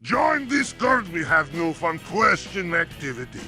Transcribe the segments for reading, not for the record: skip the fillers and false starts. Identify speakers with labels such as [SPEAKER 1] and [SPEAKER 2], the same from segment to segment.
[SPEAKER 1] Join Discord, we have new fun question activity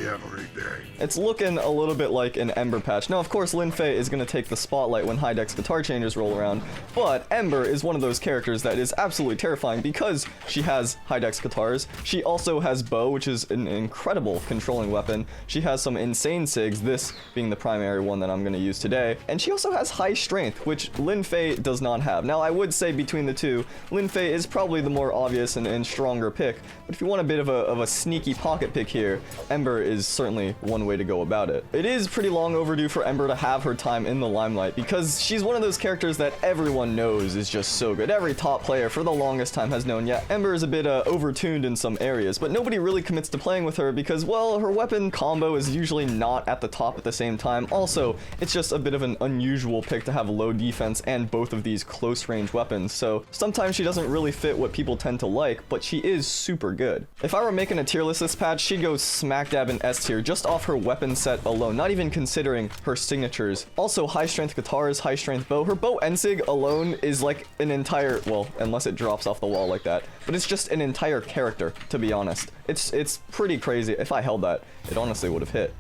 [SPEAKER 1] every day.
[SPEAKER 2] It's looking a little bit like an Ember patch. Now, of course, Lin Fei is going to take the spotlight when high dex guitar changes roll around, but Ember is one of those characters that is absolutely terrifying because she has high dex guitars. She also has bow, which is an incredible controlling weapon. She has some insane sigs, this being the primary one that I'm going to use today. And she also has high strength, which Lin Fei does not have. Now, I would say between the two, Lin Fei is probably the more obvious and stronger pick, but if you want a bit of a sneaky pocket pick here, Ember is certainly one way to go about it. It is pretty long overdue for Ember to have her time in the limelight because she's one of those characters that everyone knows is just so good. Every top player for the longest time has known, yeah, Ember is a bit overtuned in some areas, but nobody really commits to playing with her because, well, her weapon combo is usually not at the top at the same time. Also, it's just a bit of an unusual pick to have low defense and both of these close range weapons, so sometimes she doesn't really fit what people tend to like, but she is super good. If I were making a tier list this patch, she'd go smack dab in S tier just off her weapon set alone, not even considering her signatures. Also, high strength guitars, high strength bow. Her bow ensig alone is like an entire, well, unless it drops off the wall like that, but it's just an entire character, to be honest. It's pretty crazy. If I held that, it honestly would have hit.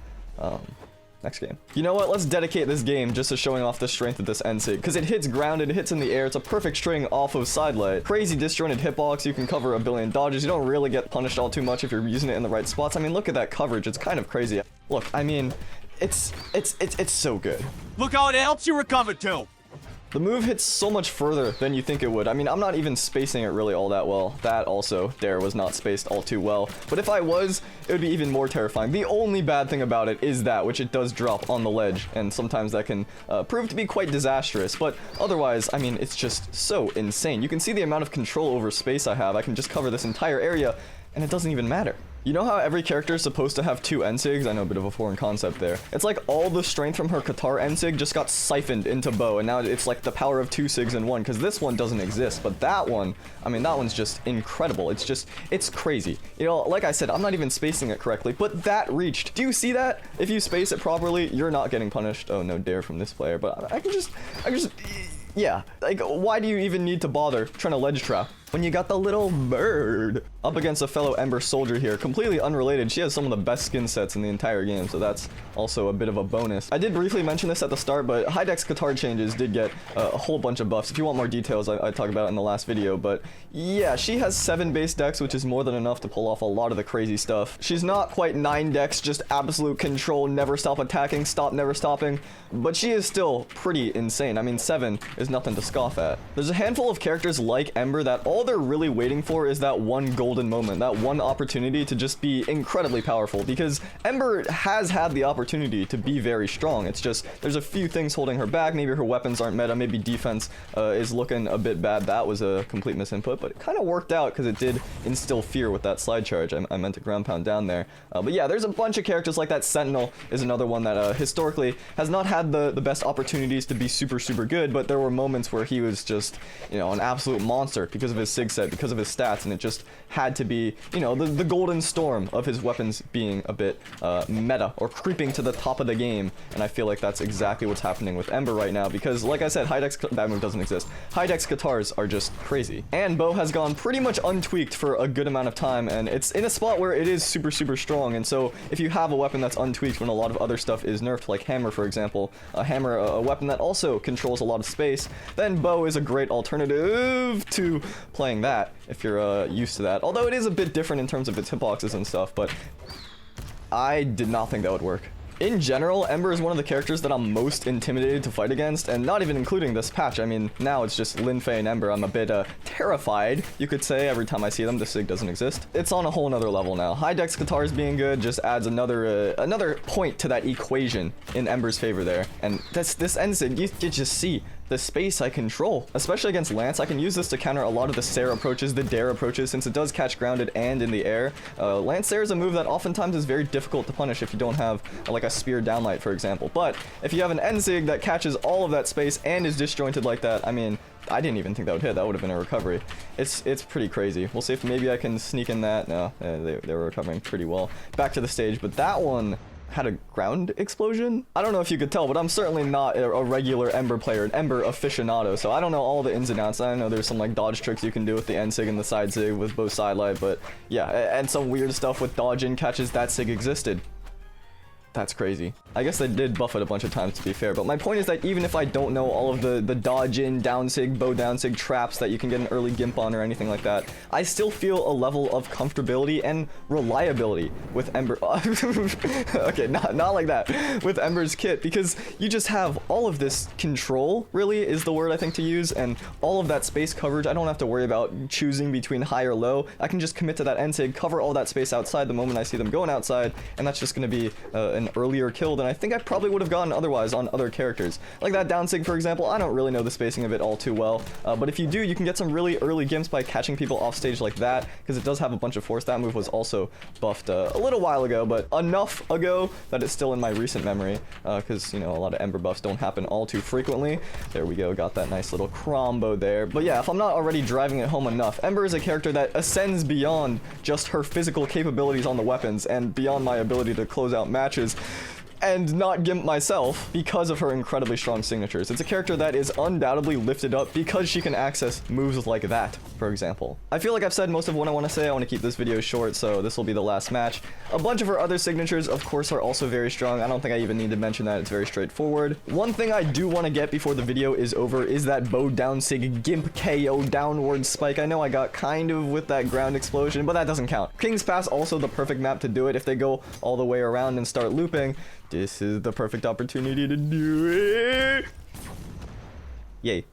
[SPEAKER 2] Next game. You know what? Let's dedicate this game just to showing off the strength of this N-Sig, because it hits grounded, it hits in the air, it's a perfect string off of sidelight. Crazy disjointed hitbox, you can cover a billion dodges, you don't really get punished all too much if you're using it in the right spots. I mean, look at that coverage, it's kind of crazy. Look, I mean, it's so good.
[SPEAKER 3] Look how it helps you recover too.
[SPEAKER 2] The move hits so much further than you think it would. I mean, I'm not even spacing it really all that well. That also, there was not spaced all too well. But if I was, it would be even more terrifying. The only bad thing about it is that, which it does drop on the ledge, and sometimes that can prove to be quite disastrous. But otherwise, I mean, it's just so insane. You can see the amount of control over space I have. I can just cover this entire area, and it doesn't even matter. You know how every character is supposed to have two N-Sigs? I know, a bit of a foreign concept there. It's like all the strength from her Qatar N-Sig just got siphoned into bow, and now it's like the power of two Sigs in one, because this one doesn't exist, but that one, I mean, that one's just incredible. It's crazy. You know, like I said, I'm not even spacing it correctly, but that reached. Do you see that? If you space it properly, you're not getting punished. Oh, no dare from this player, but I can just, yeah. Like, why do you even need to bother trying to ledge trap when you got the little bird? Up against a fellow Ember soldier here, completely unrelated. She has some of the best skin sets in the entire game, so that's also a bit of a bonus. I did briefly mention this at the start, but high dex guitar changes did get a whole bunch of buffs. If you want more details, I talked about it in the last video, but yeah, she has 7 base dex, which is more than enough to pull off a lot of the crazy stuff. She's not quite 9 dex, just absolute control, never stop attacking, stop never stopping, but she is still pretty insane. I mean, 7 is nothing to scoff at. There's a handful of characters like Ember that all they're really waiting for is that one golden moment, that one opportunity to just be incredibly powerful, because Ember has had the opportunity to be very strong. It's just there's a few things holding her back. Maybe her weapons aren't meta, maybe defense is looking a bit bad. That was a complete misinput, but it kind of worked out because it did instill fear with that slide charge. I meant to ground pound down there, but yeah, there's a bunch of characters like that. Sentinel is another one that historically has not had the best opportunities to be super good, but there were moments where he was just, you know, an absolute monster because of his sig set, because of his stats, and it just had to be, you know, the golden storm of his weapons being a bit meta or creeping to the top of the game. And I feel like that's exactly what's happening with Ember right now, because like I said, high dex, that move doesn't exist. High dex guitars are just crazy, and bow has gone pretty much untweaked for a good amount of time, and it's in a spot where it is super strong. And so if you have a weapon that's untweaked when a lot of other stuff is nerfed, like hammer for example, a hammer, a weapon that also controls a lot of space, then bow is a great alternative to playing that if you're used to that. Although it is a bit different in terms of its hitboxes and stuff, but I did not think that would work. In general, Ember is one of the characters that I'm most intimidated to fight against, and not even including this patch. I mean, now it's just Lin Fei and Ember. I'm a bit terrified, you could say, every time I see them. The sig doesn't exist. It's on a whole nother level now. High dex guitars being good just adds another point to that equation in Ember's favor there. And this ends it. You just see the space I control, especially against Lance. I can use this to counter a lot of the Sarah approaches, the dare approaches, since it does catch grounded and in the air. Lance Sarah is a move that oftentimes is very difficult to punish if you don't have like a spear downlight, for example. But if you have an N-Sig that catches all of that space and is disjointed like that, I mean, I didn't even think that would hit. That would have been a recovery. It's pretty crazy. We'll see if maybe I can sneak in that. No, they were recovering pretty well. Back to the stage, but that one, had a ground explosion. I don't know if you could tell, but I'm certainly not a regular Ember player, an Ember aficionado, so I don't know all the ins and outs. I know there's some like dodge tricks you can do with the end sig and the side sig with both side light, but yeah, and some weird stuff with dodge in catches. That sig existed. That's crazy. I guess they did buff it a bunch of times, to be fair, but my point is that even if I don't know all of the dodge in, down sig, bow down sig traps that you can get an early gimp on or anything like that, I still feel a level of comfortability and reliability with Ember. Okay, not like that. With Ember's kit, because you just have all of this control, really, is the word I think to use, and all of that space coverage. I don't have to worry about choosing between high or low. I can just commit to that end sig, cover all that space outside the moment I see them going outside, and that's just going to be an earlier kill than I think I probably would have gotten otherwise on other characters. Like that down sig, for example, I don't really know the spacing of it all too well, but if you do, you can get some really early gimps by catching people off stage like that, because it does have a bunch of force. That move was also buffed a little while ago, but enough ago that it's still in my recent memory, because, you know, a lot of Ember buffs don't happen all too frequently. There we go, got that nice little combo there. But yeah, if I'm not already driving it home enough, Ember is a character that ascends beyond just her physical capabilities on the weapons and beyond my ability to close out matches and not gimp myself because of her incredibly strong signatures. It's a character that is undoubtedly lifted up because she can access moves like that, for example. I feel like I've said most of what I want to say. I want to keep this video short, so this will be the last match. A bunch of her other signatures, of course, are also very strong. I don't think I even need to mention that. It's very straightforward. One thing I do want to get before the video is over is that bow down sig gimp KO downward spike. I know I got kind of with that ground explosion, but that doesn't count. King's Pass also the perfect map to do it. If they go all the way around and start looping, this is the perfect opportunity to do it. Yay.